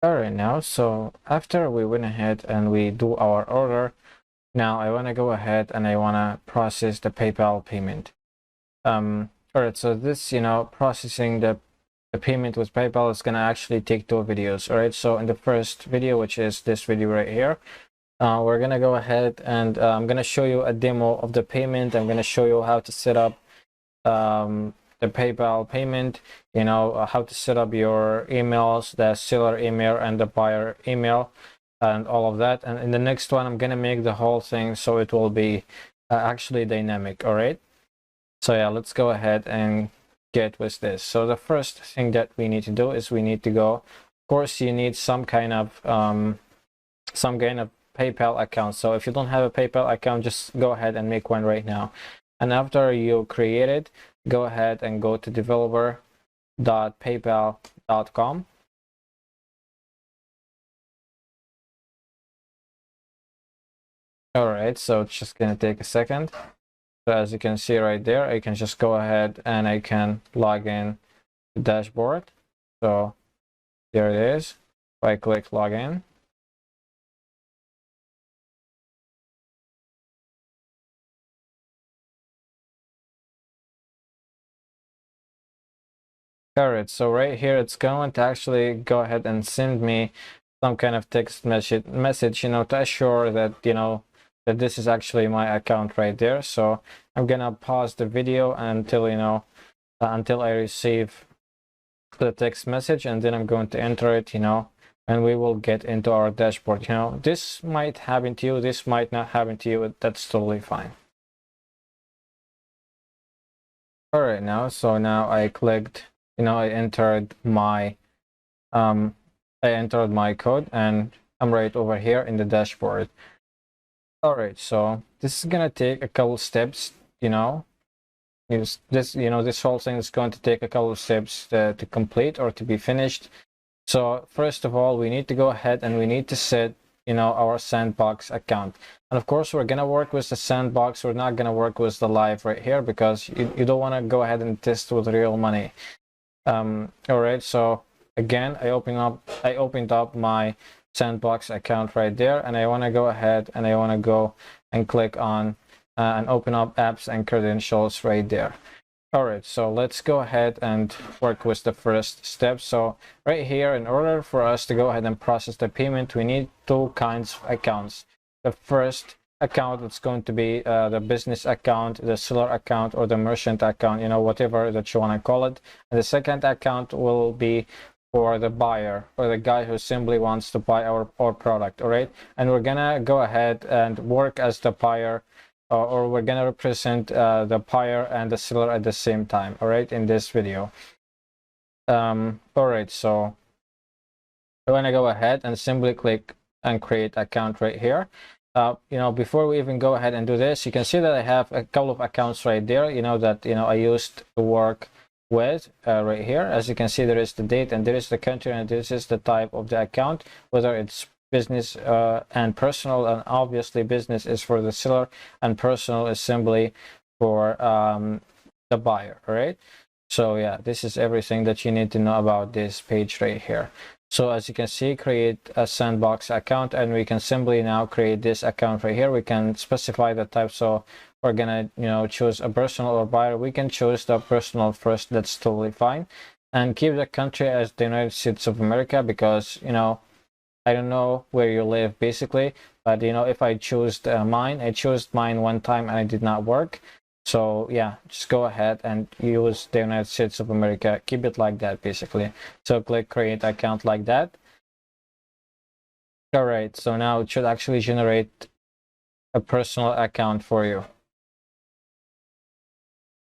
Alright, now, so after we went ahead and we do our order, now I want to go ahead and I want to process the PayPal payment. Alright, so this, processing the payment with PayPal is going to actually take 2 videos. Alright, so in the first video, which is this video right here, we're going to go ahead and I'm going to show you a demo of the payment. I'm going to show you how to set up the PayPal payment, how to set up your emails, the seller email and the buyer email and all of that. And in the next one, I'm gonna make the whole thing so it will be actually dynamic. All right, so yeah, let's go ahead and get with this. So the first thing that we need to do is we need to go, of course you need some kind of PayPal account. So if you don't have a PayPal account, just go ahead and make one right now. And after you create it, go ahead and go to developer.paypal.com. All right, so it's just gonna take a second. So as you can see right there, I can just go ahead and I can log in the dashboard. So there it is. If I click login. Alright, so right here it's going to actually go ahead and send me some kind of text message, to assure that, that this is actually my account right there. So I'm gonna pause the video until, until I receive the text message, and then I'm going to enter it, and we will get into our dashboard. This might happen to you, this might not happen to you, that's totally fine. Alright, now I clicked, I entered my code and I'm right over here in the dashboard. Alright, so this is gonna take a couple steps, this whole thing is going to take a couple of steps to complete or to be finished. So first of all, we need to go ahead and we need to set our sandbox account. And of course we're gonna work with the sandbox. We're not gonna work with the live right here because you don't want to go ahead and test with real money. All right, so again, I opened up my sandbox account right there, and I want to go ahead and I want to go and click on and open up apps and credentials right there. All right, so let's go ahead and work with the first step. So right here, in order for us to go ahead and process the payment, we need 2 kinds of accounts. The first account is going to be the business account, the seller account, or the merchant account, whatever that you want to call it. And the second account will be for the buyer or the guy who simply wants to buy our product. All right, and we're gonna go ahead and work as the buyer, or we're gonna represent the buyer and the seller at the same time. All right, in this video. All right, so I want to go ahead and simply click and create account right here. Before we even go ahead and do this, you can see that I have a couple of accounts right there, that I used to work with right here. As you can see, there is the date and there is the country and this is the type of the account, whether it's business and personal, and obviously business is for the seller and personal is simply for the buyer. All right, so yeah, this is everything that you need to know about this page right here. So as you can see, create a sandbox account, and we can simply now create this account right here. We can specify the type. So we're gonna choose a personal or buyer. We can choose the personal first, that's totally fine, and keep the country as the United States of America, because I don't know where you live basically, but if I choose I chose mine one time and it did not work. So yeah, just go ahead and use the United States of America. Keep it like that basically. So click create account like that. All right, so now it should actually generate a personal account for you.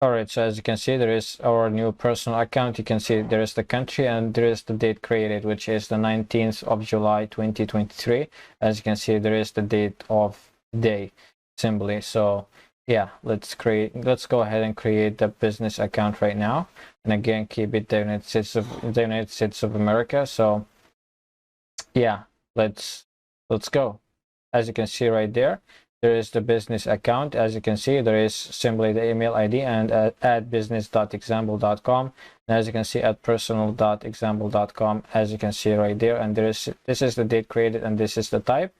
All right, so as you can see, there is our new personal account. You can see there is the country and there is the date created, which is the 19th of July 2023. As you can see, there is the date of day simply. So yeah, let's go ahead and create the business account right now, and again keep it the United States of America. So yeah, let's go. As you can see right there, there is the business account. As you can see, there is simply the email ID and add business.example.com. And as you can see, add personal.example.com, as you can see right there. And this is the date created and this is the type.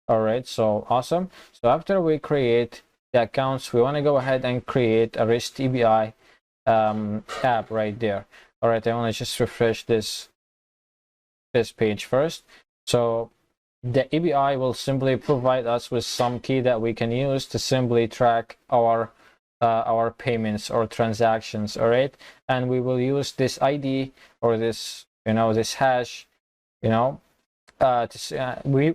All right, so awesome. So after we create the accounts, we want to go ahead and create a REST API app right there. All right, I want to just refresh this page first. So the API will simply provide us with some key that we can use to simply track our payments or transactions. All right, and we will use this ID or this this hash, we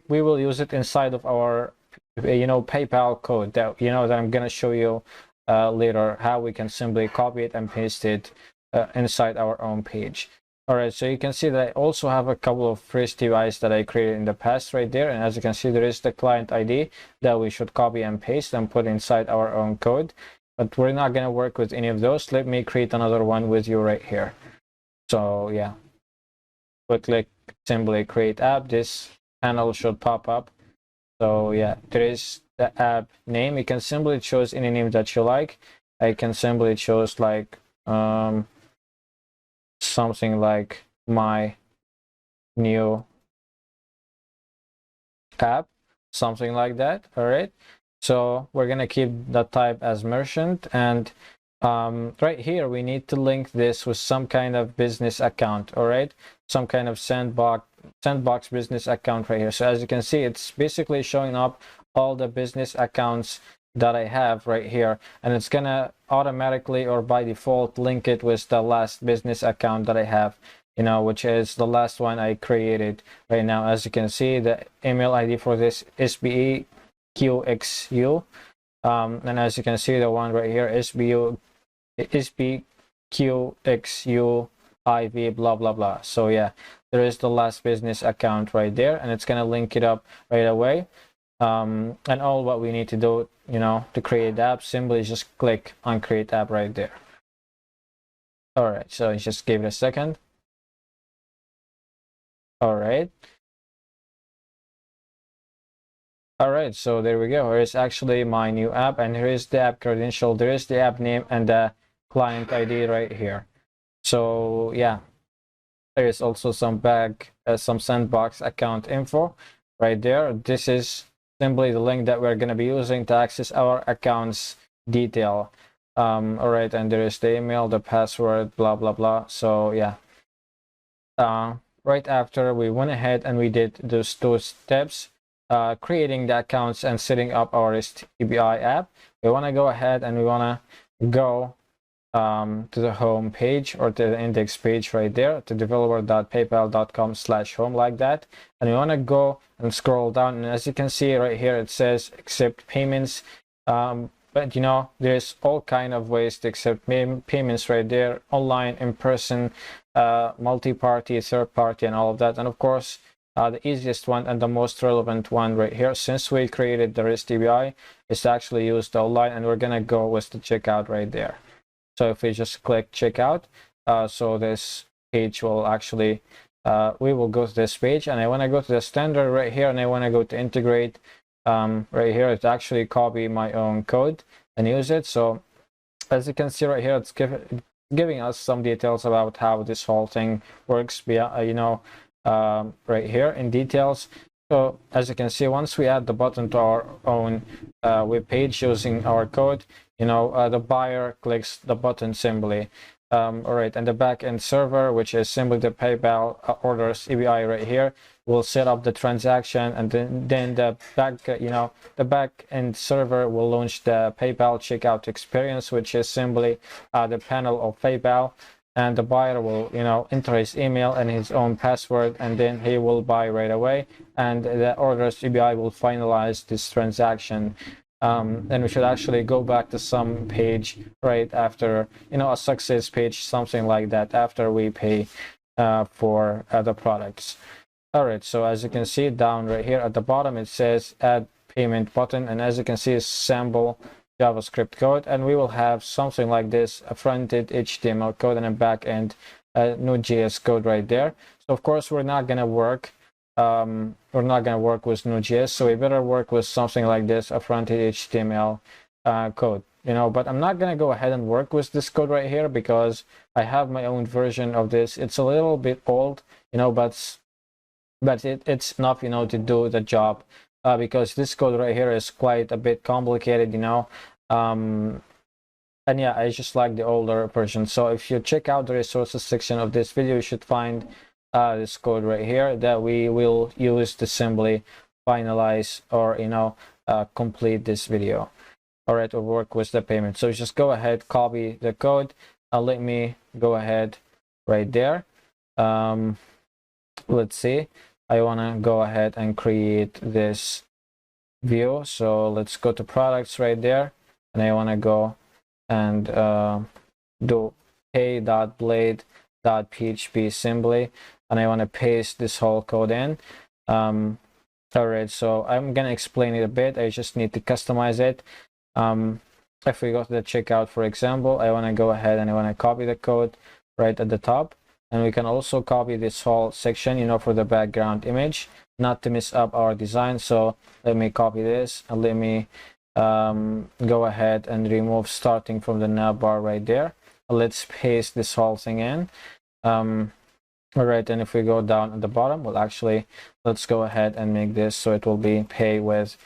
will use it inside of our PayPal code that that I'm gonna show you later, how we can simply copy it and paste it inside our own page. All right, so you can see that I also have a couple of REST APIs that I created in the past right there. And as you can see, there is the client ID that we should copy and paste and put inside our own code. But we're not going to work with any of those. Let me create another one with you right here. So yeah, we click simply create app. This panel should pop up. So yeah, there is the app name. You can simply choose any name that you like. I can simply choose like something like my new app, something like that. All right, so we're gonna keep the type as merchant, and right here we need to link this with some kind of business account. All right, some kind of sandbox business account right here. So as you can see, it's basically showing up all the business accounts that I have right here, and it's gonna automatically or by default link it with the last business account that I have, which is the last one I created right now. As you can see, the email ID for this is SBQXU, and as you can see, the one right here is SBQXUIV blah blah blah. So yeah, there is the last business account right there, and it's gonna link it up right away. And all what we need to do, to create the app, simply just click on create app right there. All right, so just give it a second. All right, so there we go. Here is actually my new app, and here is the app credential. There is the app name and the client ID right here. So yeah, there is also some sandbox account info right there. This is simply the link that we're going to be using to access our accounts detail. All right, and there is the email, the password, blah blah blah. So yeah, right after we went ahead and we did those steps, creating the accounts and setting up our REST API app, we want to go ahead and we want to go to the home page or to the index page right there, to developer.paypal.com/home, like that. And we want to go and scroll down, and as you can see right here, it says accept payments. But there's all kind of ways to accept payments right there: online, in person, multi-party, third party, and all of that. And of course, the easiest one and the most relevant one right here, since we created the REST API, is to actually use the online, and we're gonna go with the checkout right there. So if we just click checkout, so this page will actually, we will go to this page, and I want to go to the standard right here, and I want to go to integrate right here to actually copy my own code and use it. So as you can see right here, it's giving us some details about how this whole thing works, right here in details. So as you can see, once we add the button to our own web page using our code, the buyer clicks the button simply. All right, and the backend server, which is simply the PayPal orders API right here, will set up the transaction, and then the backend server will launch the PayPal checkout experience, which is simply the panel of PayPal. And the buyer will enter his email and his own password, and then he will buy right away, and the orders API will finalize this transaction. And we should actually go back to some page right after, a success page, something like that, after we pay for the products. All right, so as you can see down right here at the bottom, it says add payment button, and as you can see, it's sample JavaScript code, and we will have something like this: a front-end HTML code and a back-end Node.js code right there. So of course, we're not going to work we're not going to work with Node.js, so we better work with something like this, a front-end HTML code, you know. But I'm not going to go ahead and work with this code right here because I have my own version of this. It's a little bit old, you know, but it's enough, you know, to do the job, because this code right here is quite a bit complicated, you know. And yeah, I just like the older version. So if you check out the resources section of this video, you should find this code right here that we will use to simply finalize or, you know, complete this video. All right, or work with the payment. So just go ahead, copy the code. Let me go ahead right there. Let's see. I want to go ahead and create this view. So let's go to products right there, and I want to go and do pay.blade.php simply, and I want to paste this whole code in. All right, so I'm gonna explain it a bit. I just need to customize it. If we go to the checkout, for example, I want to go ahead and I want to copy the code right at the top, and we can also copy this whole section, you know, for the background image, not to mess up our design. So let me copy this and let me go ahead and remove starting from the navbar right there. Let's paste this whole thing in. All right, and if we go down at the bottom, well, actually, let's go ahead and make this so it will be pay with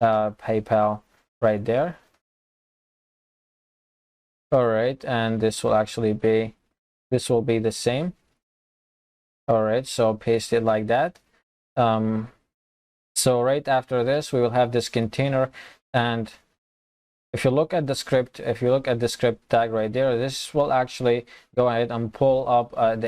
PayPal right there. All right, and this will actually be, this will be the same. All right, so paste it like that. So right after this, we will have this container. And if you look at the script, if you look at the script tag right there, this will actually go ahead and pull up the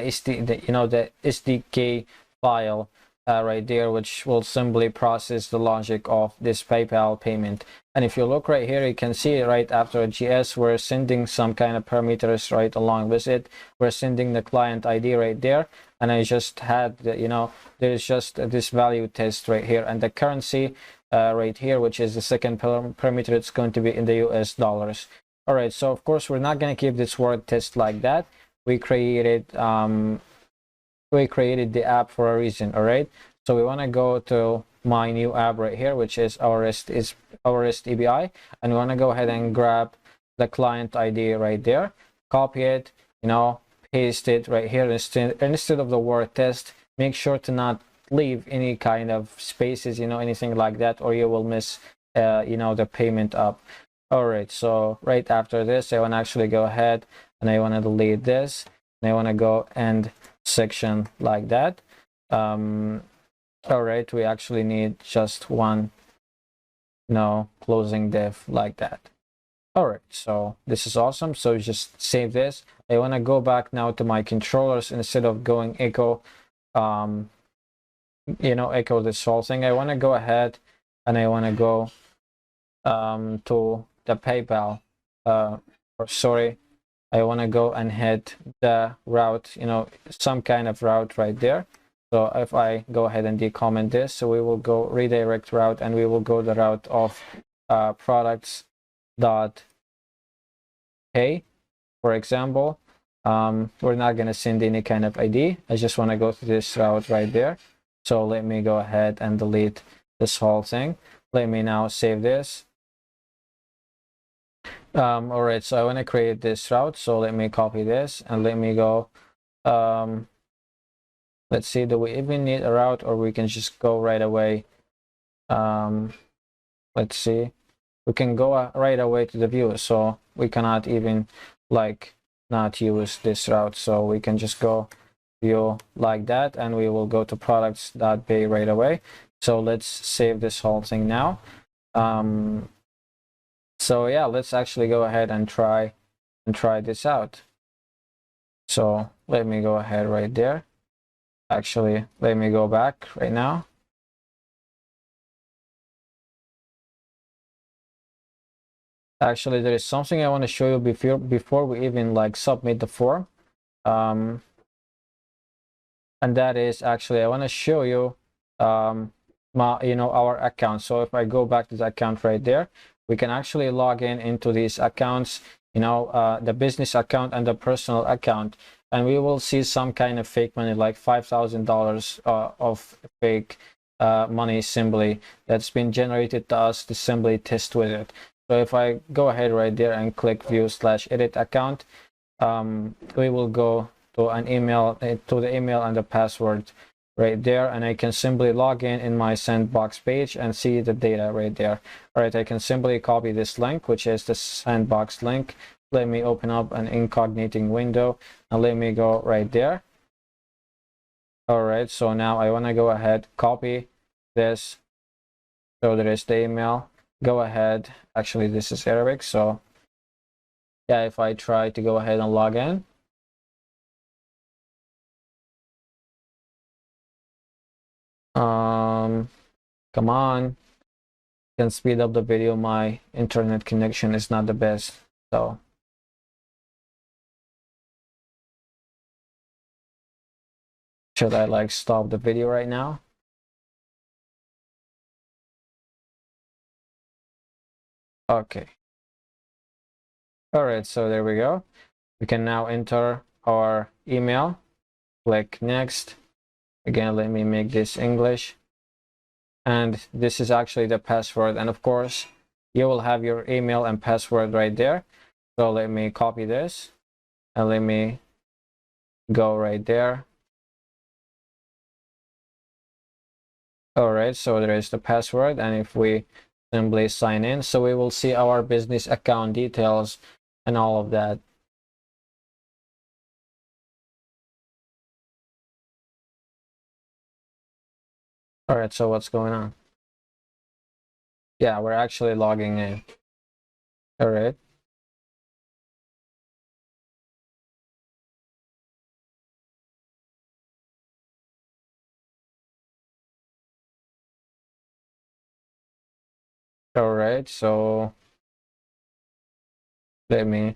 SDK file right there, which will simply process the logic of this PayPal payment. And if you look right here, you can see right after JS, we're sending some kind of parameters right along with it. We're sending the client ID right there, and I just had the, you know, there's just this value test right here, and the currency right here, which is the second parameter, it's going to be in the US dollars. All right, so of course we're not going to keep this word test like that. We created the app for a reason. All right, so we want to go to my new app right here, which is our REST API, and we want to go ahead and grab the client ID right there, copy it, you know, paste it right here. Instead of the word test, make sure to not leave any kind of spaces, you know, anything like that, or you will miss you know, the payment up. All right, so right after this, I want to actually go ahead and I want to delete this, and I want to go end section like that. All right, we actually need just one, no, closing div like that. All right, so this is awesome. So just save this. I want to go back now to my controllers. Instead of going echo you know, echo this whole thing, I want to go ahead and I want to go to the PayPal, or sorry, I want to go and hit the route, you know, some kind of route right there. So if I go ahead and decomment this, so we will go redirect route, and we will go the route of products.pay, for example. We're not going to send any kind of ID. I just want to go to this route right there. So let me go ahead and delete this whole thing. Let me now save this. All right, so I want to create this route. So let me copy this and let me go. Let's see, do we even need a route, or we can just go right away? Let's see. We can go right away to the view. So we cannot even like not use this route. So we can just go view like that, and we will go to products.pay right away. So let's save this whole thing now. So yeah, let's actually go ahead and try this out. So let me go ahead right there. Actually, let me go back right now. Actually, there is something I want to show you before we even like submit the form. And that is actually, I want to show you our account. So if I go back to the account right there, we can actually log into these accounts, the business account and the personal account. and we will see some kind of fake money, like $5,000 of fake money simply that's been generated to us to simply test with it. So if I go ahead right there and click view/edit account, we will go to an email, to the email and the password right there, and I can simply log in my sandbox page and see the data right there. All right, I can simply copy this link, which is the sandbox link. Let me open up an incognito window and let me go right there. All right, so now I want to go ahead, copy this. So there is the email. Go ahead. Actually, this is Arabic, so yeah, if I try to go ahead and log in, come on, can speed up the video. My internet connection is not the best, so should I like stop the video right now? Okay. All right, so there we go. We can now enter our email. Click next. Again, let me make this English. And this is actually the password. And of course, you will have your email and password right there. So let me copy this and let me go right there. All right, so there is the password. And if we simply sign in, so we will see our business account details and all of that. All right, so what's going on? Yeah, we're actually logging in. All right. All right, so let me.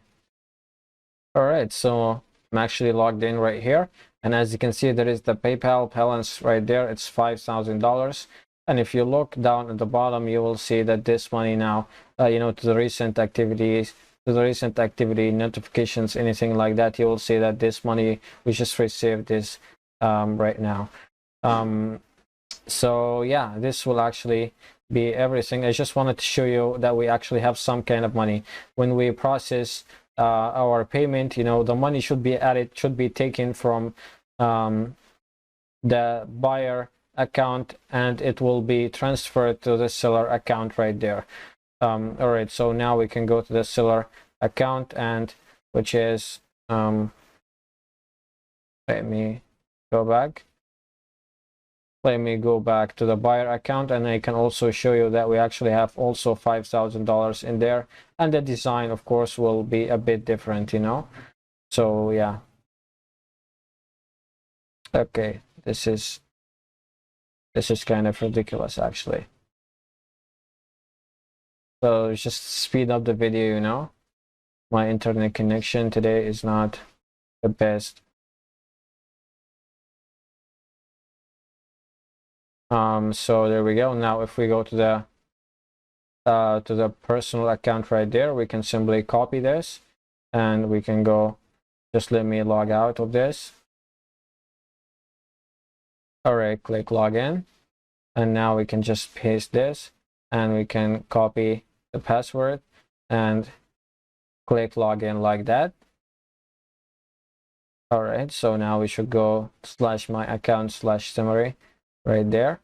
All right, so I'm actually logged in right here. And as you can see, there is the PayPal balance right there. It's $5,000. And if you look down at the bottom, you will see that this money now, to the recent activities, to the recent activity notifications, anything like that, you will see that this money we just received is right now. So yeah, this will actually be everything. I just wanted to show you that we actually have some kind of money. When we process our payment, the money should be added, should be taken from the buyer account, and it will be transferred to the seller account right there. All right, so now we can go to the seller account, and which is let me go back. Let me go back to the buyer account, and I can also show you that we actually have also $5,000 in there, and the design of course will be a bit different, so yeah. Okay, this is kind of ridiculous actually. So just speed up the video. My internet connection today is not the best. So there we go. Now if we go to the personal account right there, we can simply copy this, and we can go, just let me log out of this. All right, click login, and now we can just paste this, and we can copy the password and click login like that. All right, so now we should go /myaccount/summary right there.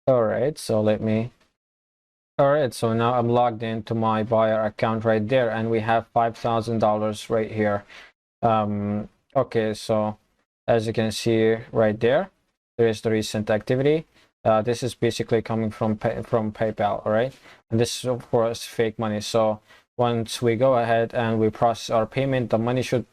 All right, so all right, so now I'm logged into my buyer account right there, and we have $5,000 right here. Okay, so as you can see right there, there is the recent activity. This is basically coming from PayPal, all right? And this is of course fake money. So once we go ahead and we process our payment, the money should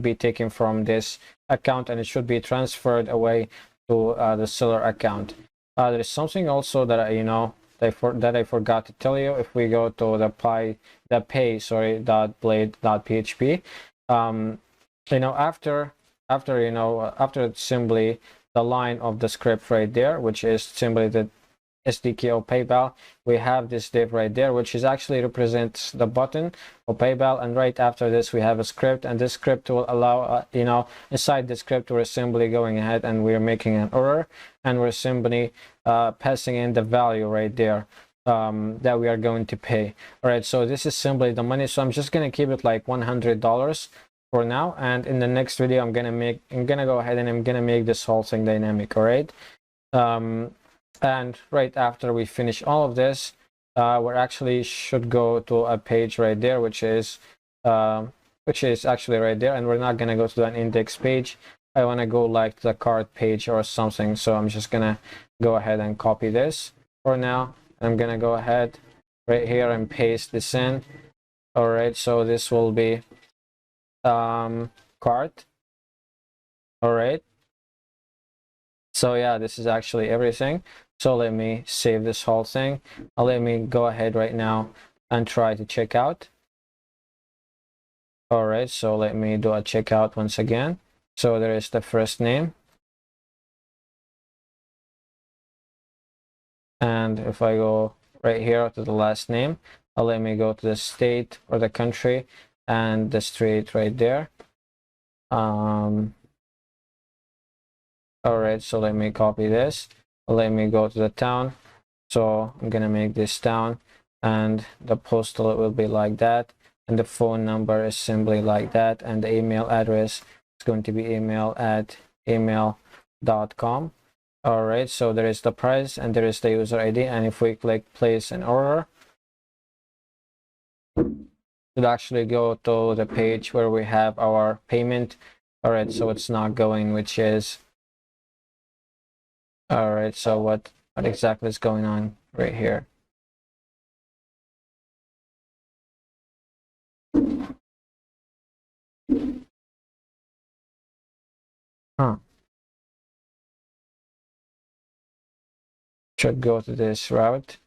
be taken from this account, and it should be transferred away to the seller account. There is something also that that I forgot to tell you. If we go to the pay.blade.php, after simply the line of the script right there, which is simply SDK of PayPal, we have this div right there, which is actually represents the button of PayPal. And right after this, we have a script, and this script will allow, inside the script, we're simply going ahead and we're making an order, and we're simply passing in the value right there that we are going to pay. All right, so this is simply the money. So I'm just going to keep it like $100 for now, and in the next video I'm gonna go ahead and I'm gonna make this whole thing dynamic. All right, and right after we finish all of this, we actually should go to a page right there, which is actually right there, and we're not gonna go to an index page. I want to go like the cart page or something, so I'm just gonna go ahead and copy this for now. I'm gonna go ahead right here and paste this in. All right, so this will be cart. All right, so yeah, this is actually everything. So let me save this whole thing. Let me go ahead right now and try to check out. All right, so let me do a checkout once again. So there is the first name, and if I go right here to the last name, let me go to the state or the country and the street right there. All right, so let me copy this. Let me go to the town. So I'm gonna make this town, and the postal will be like that, and the phone number is simply like that, and the email address is going to be email@email.com. All right, so there is the price and there is the user ID, and if we click place an order, it actually go to the page where we have our payment. All right, so it's not going, which is, all right, so what exactly is going on right here? Huh. Should go to this route.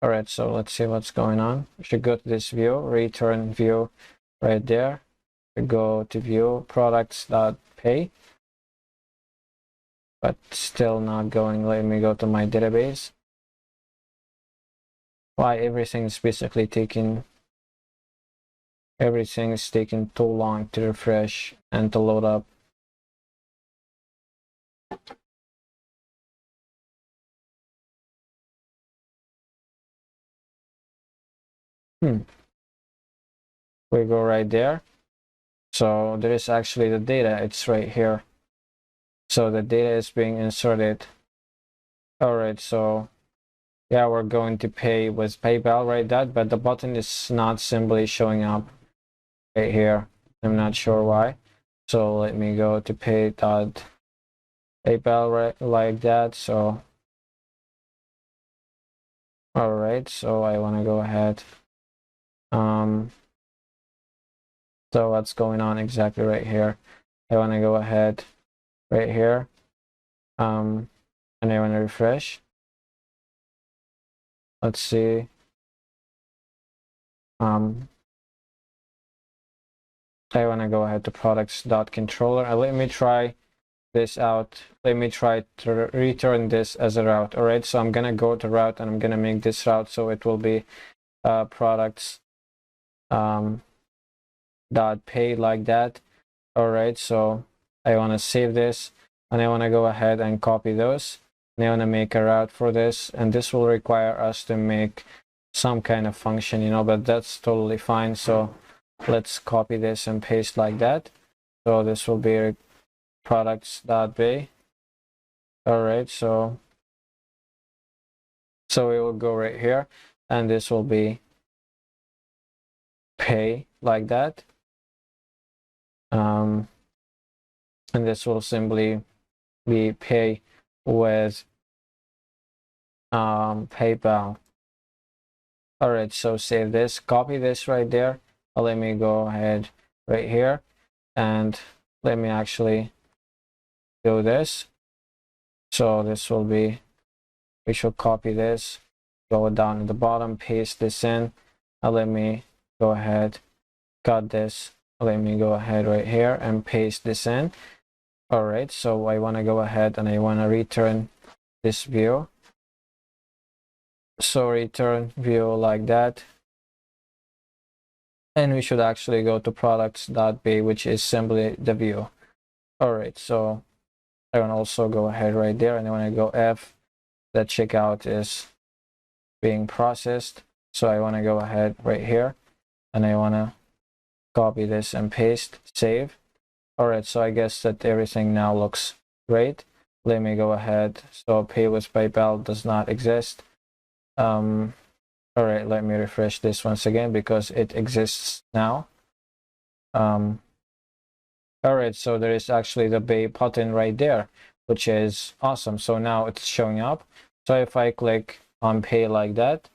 All right, so let's see what's going on. We should go to this view, return view right there. We go to view products.pay, but still not going. Let me go to my database. Why everything is basically taking too long to refresh and to load up. We go right there. So there is actually the data, it's right here. So the data is being inserted. All right, so yeah, we're going to pay with PayPal right there, but the button is not simply showing up right here. I'm not sure why. So let me go to pay.PayPal right like that. So all right, so I want to go ahead. So what's going on exactly right here? I want to go ahead right here, and I want to refresh. Let's see. I want to go ahead to products.controller. Let me try this out. Let me try to return this as a route. All right, so I'm gonna go to route and I'm gonna make this route so it will be products dot pay like that. All right, so I want to save this and I want to go ahead and copy those, and I want to make a route for this, and this will require us to make some kind of function, but that's totally fine. So let's copy this and paste like that. So this will be products.pay. all right, so we will go right here, and this will be pay like that, and this will simply be pay with PayPal. All right, so save this, copy this right there. Let me go ahead right here, and let me actually do this. So this will be, we should copy this, go down at the bottom, paste this in, and let me go ahead, cut this. Let me go ahead right here and paste this in. All right, so I want to go ahead and I want to return this view. So return view like that, and we should actually go to products.pay, which is simply the view. All right, so I want to also go ahead right there, and I want to go F. The checkout is being processed, so I want to go ahead right here, and I want to copy this and paste, save. All right, so I guess that everything now looks great. Let me go ahead. So pay with PayPal does not exist. All right, let me refresh this once again because it exists now. All right, so there is actually the pay button right there, which is awesome. So now it's showing up. So if I click on pay like that,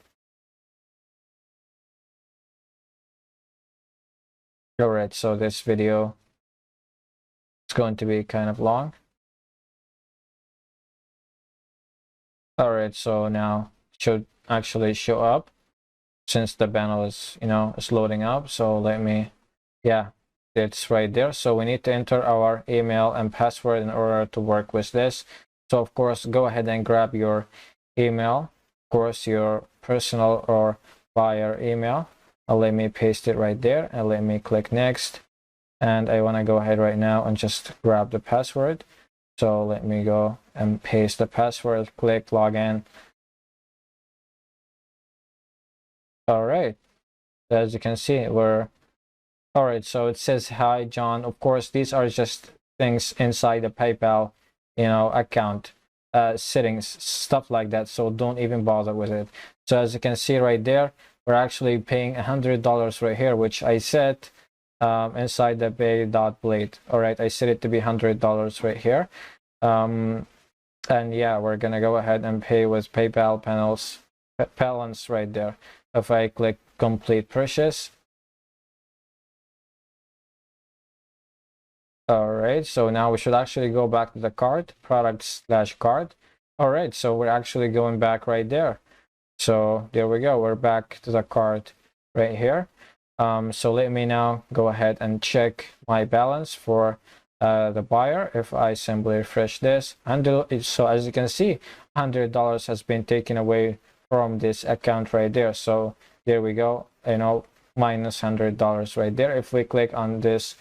all right, so this video is going to be kind of long. All right, so now it should actually show up since the panel is, is loading up. So let me, yeah, it's right there. So we need to enter our email and password in order to work with this. So of course, go ahead and grab your email, of course, your personal or buyer email. Let me paste it right there and let me click next. And I want to go ahead right now and just grab the password. So let me go and paste the password, click login. All right, as you can see, all right, so it says, hi, John. Of course, these are just things inside the PayPal, account settings, stuff like that. So don't even bother with it. So as you can see right there, we're actually paying $100 right here, which I set inside the pay.blade. All right, I set it to be $100 right here. And yeah, we're gonna go ahead and pay with PayPal balance right there. If I click complete purchase. All right, so now we should actually go back to the cart, product/cart. All right, so we're actually going back right there. So there we go, we're back to the cart right here. So let me now go ahead and check my balance for the buyer. If I simply refresh this, so as you can see, $100 has been taken away from this account right there. So there we go, minus $100 right there. If we click on this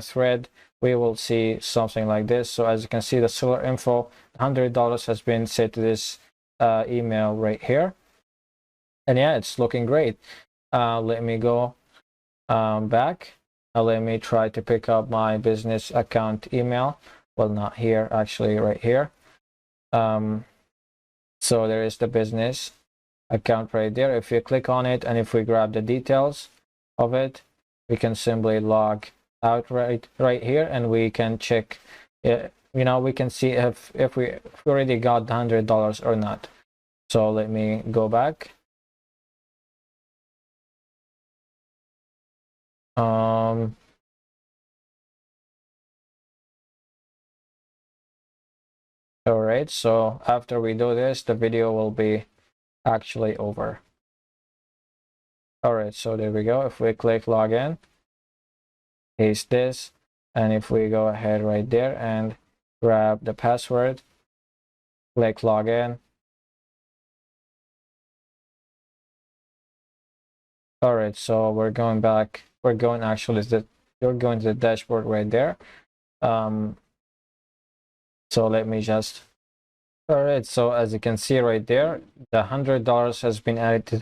thread, we will see something like this. So as you can see, the seller info, $100 has been set to this email right here. And yeah, it's looking great. Let me go back. Let me try to pick up my business account email. Well, not here, actually right here. So there is the business account right there. If you click on it and if we grab the details of it, we can simply log out right here, and we can check we can see if we already got the $100 or not. So let me go back. All right, so after we do this, the video will be actually over. All right, so there we go. If we click login, paste this, and if we go ahead right there and grab the password, click login. All right, so we're going back. We're going you're going to the dashboard right there. So let me just. All right, so as you can see right there, the $100 has been added to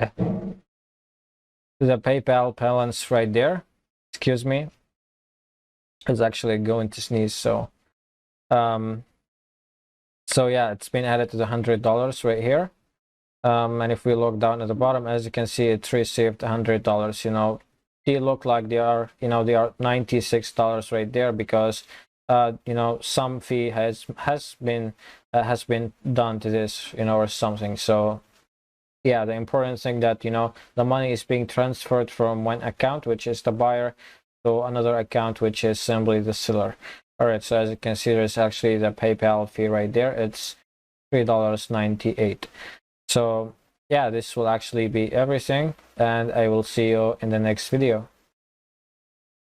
the PayPal balance right there. Excuse me. I was actually going to sneeze, so yeah, it's been added to the $100 right here. And if we look down at the bottom, as you can see, it's received $100. They look like they are $96 right there because some fee has been done to this, or something. So yeah, the important thing that the money is being transferred from one account, which is the buyer, to another account, which is simply the seller. All right, so as you can see, there's actually the PayPal fee right there. It's $3.98. So yeah, this will actually be everything, and I will see you in the next video.